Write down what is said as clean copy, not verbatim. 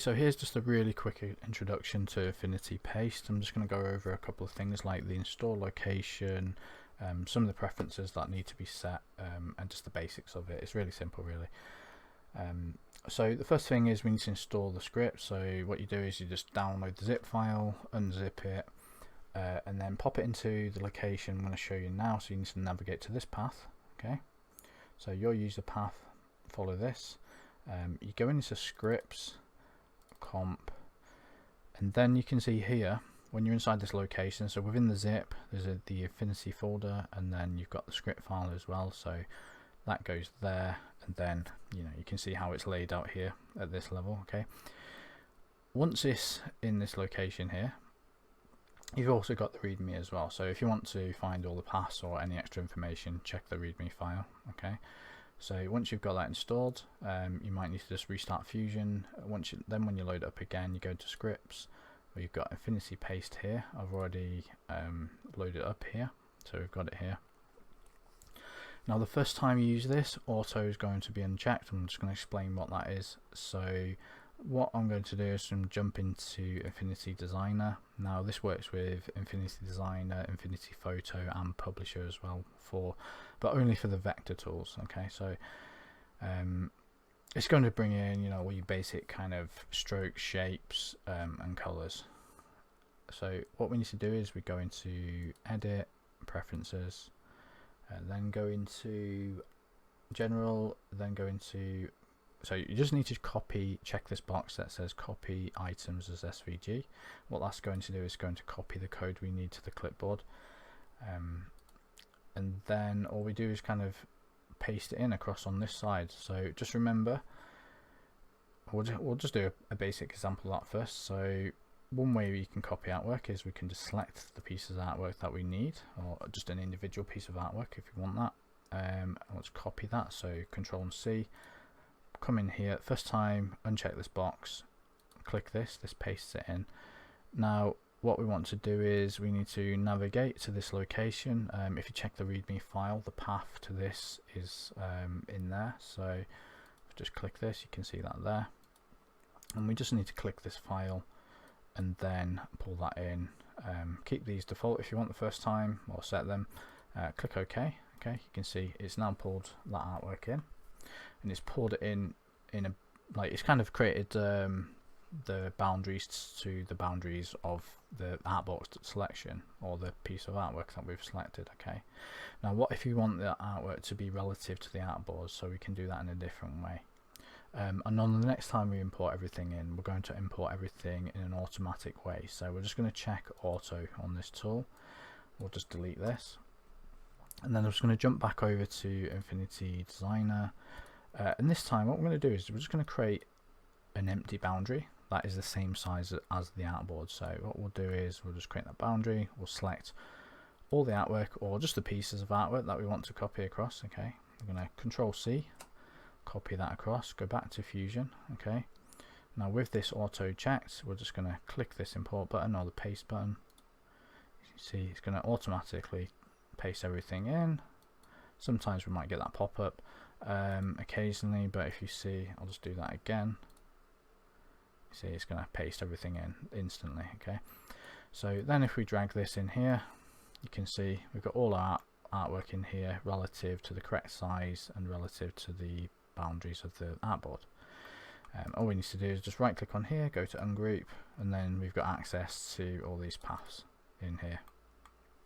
So here's just a really quick introduction to Affinity Paste. I'm just going to go over a couple of things like the install location, some of the preferences that need to be set, and just the basics of it. It's really simple, really. So the first thing is we need to install the script. So what you do is you just download the zip file, unzip it, and then pop it into the location I'm going to show you now. So you need to navigate to this path. Okay, so your user path, follow this. You go into scripts, comp, and then you can see here when you're inside this location, so within the zip there's the Affinity folder, and then you've got the script file as well, so that goes there, and then you can see how it's laid out here at this level. Okay, once it's in this location here, you've also got the readme as well, so if you want to find all the paths or any extra information, check the readme file. Okay, so once you've got that installed, you might need to just restart Fusion. Then when you load it up again, you go to scripts, where you've got Affinity Paste here. I've already loaded it up here, so we've got it here. Now the first time you use this, auto is going to be unchecked. I'm just going to explain what that is. So what I'm going to do is jump into Affinity Designer. Now this works with Affinity Designer, Affinity Photo and Publisher as well, but only for the vector tools. Okay, so it's going to bring in all your basic kind of strokes, shapes, and colors. So what we need to do is we go into Edit, Preferences, then go into General, then go into, so you just need to check this box that says copy items as SVG. What that's going to do is going to copy the code we need to the clipboard, and then all we do is kind of paste it in across on this side. So just remember, we'll just do a basic example of that first. So one way you can copy artwork is we can just select the pieces of artwork that we need, or just an individual piece of artwork if you want that. Let's copy that, so Control and C, come in here, first time uncheck this box, click this pastes it in. Now what we want to do is we need to navigate to this location. If you check the readme file, the path to this is in there, so just click this, you can see that there, and we just need to click this file and then pull that in. Keep these default if you want the first time, or set them. Click OK. Okay, you can see it's now pulled that artwork in, and it's pulled it in a, like, it's kind of created the boundaries to the boundaries of the artboard selection, or the piece of artwork that we've selected. Okay, now what if you want the artwork to be relative to the artboard? So we can do that in a different way. And on the next time we import everything in, we're going to import everything in an automatic way. So we're just going to check auto on this tool. We'll just delete this, and then I'm just going to jump back over to Affinity Designer, and this time what we're going to do is we're just going to create an empty boundary that is the same size as the artboard. So what we'll do is we'll just create that boundary, we'll select all the artwork, or just the pieces of artwork that we want to copy across. Okay, we're going to Control C, copy that across, go back to Fusion. Okay, now with this auto checked, we're just going to click this import button or the paste button. You see it's going to automatically paste everything in. Sometimes we might get that pop-up occasionally, but if you see, I'll just do that again. You see it's going to paste everything in instantly. Okay, so then if we drag this in here, you can see we've got all our artwork in here relative to the correct size and relative to the boundaries of the artboard. All we need to do is just right click on here, go to ungroup, and then we've got access to all these paths in here.